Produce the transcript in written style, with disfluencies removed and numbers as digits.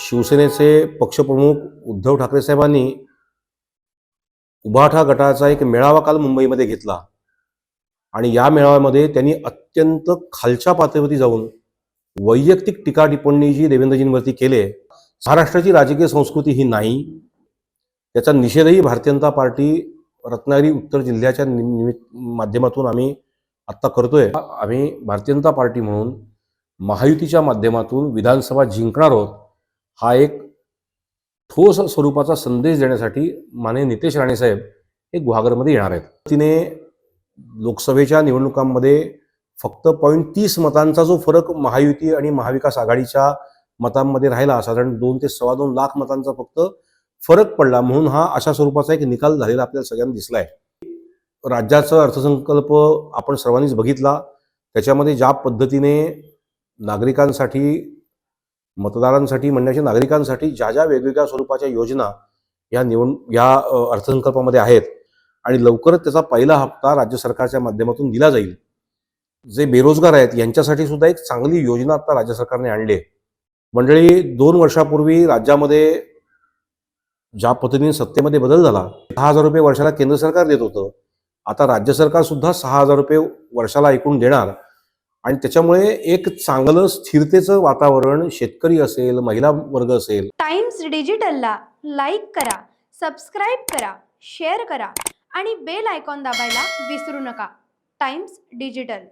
शिवसेनेचे पक्षप्रमुख उद्धव ठाकरे साहेबांनी उभाठा गटाचा एक मेळावा काल मुंबईमध्ये घेतला आणि या मेळाव्यामध्ये त्यांनी अत्यंत खालच्या पातळीवरती जाऊन वैयक्तिक टीका टिप्पणी जी देवेंद्रजींवरती केले, महाराष्ट्राची राजकीय संस्कृती ही नाही, त्याचा निषेधही भारतीय जनता पार्टी रत्नागिरी उत्तर जिल्ह्याच्या माध्यमातून आम्ही आत्ता करतोय। आम्ही भारतीय जनता पार्टी म्हणून महायुतीच्या माध्यमातून विधानसभा जिंकणार आहोत हा एक ठोस स्वरूपाचा संदेश देण्यासाठी माननीय नितेश राणे साहेब हे गुहागरमध्ये येणार आहेत। तिने लोकसभेच्या निवडणुकांमध्ये फक्त 0.30 मतांचा जो फरक महायुती आणि महाविकास आघाडीच्या मतांमध्ये राहिला, साधारण 2 ते 2.25 लाख मतांचा फक्त फरक पडला, म्हणून हा अशा स्वरूपाचा एक निकाल झालेला आपल्याला सगळ्यांना दिसलाय। राज्याचा अर्थसंकल्प आपण सर्वांनीच बघितला, त्याच्यामध्ये ज्या पद्धतीने नागरिकांसाठी, मतदारांसाठी म्हणण्याच्या नागरिकांसाठी ज्या ज्या वेगवेगळ्या स्वरूपाच्या योजना या अर्थसंकल्पामध्ये आहेत आणि लवकरच त्याचा पहिला हप्ता राज्य सरकारच्या माध्यमातून दिला जाईल। जे बेरोजगार आहेत यांच्यासाठी सुद्धा एक चांगली योजना आता राज्य सरकारने आणली आहे। मंडळी, 2 वर्षापूर्वी राज्यामध्ये ज्या पद्धतीने सत्तेमध्ये बदल झाला, 6,000 रुपये वर्षाला केंद्र सरकार देत होतं, आता राज्य सरकार सुद्धा 6,000 रुपये वर्षाला एकूण देणार आणि त्याच्यामुळे एक चांगलं स्थिरतेचं वातावरण शेतकरी असेल, महिला वर्ग असेल। टाइम्स डिजिटलला लाईक करा, सबस्क्राइब करा, शेअर करा आणि बेल आयकॉन दाबायला विसरू नका। Times digital.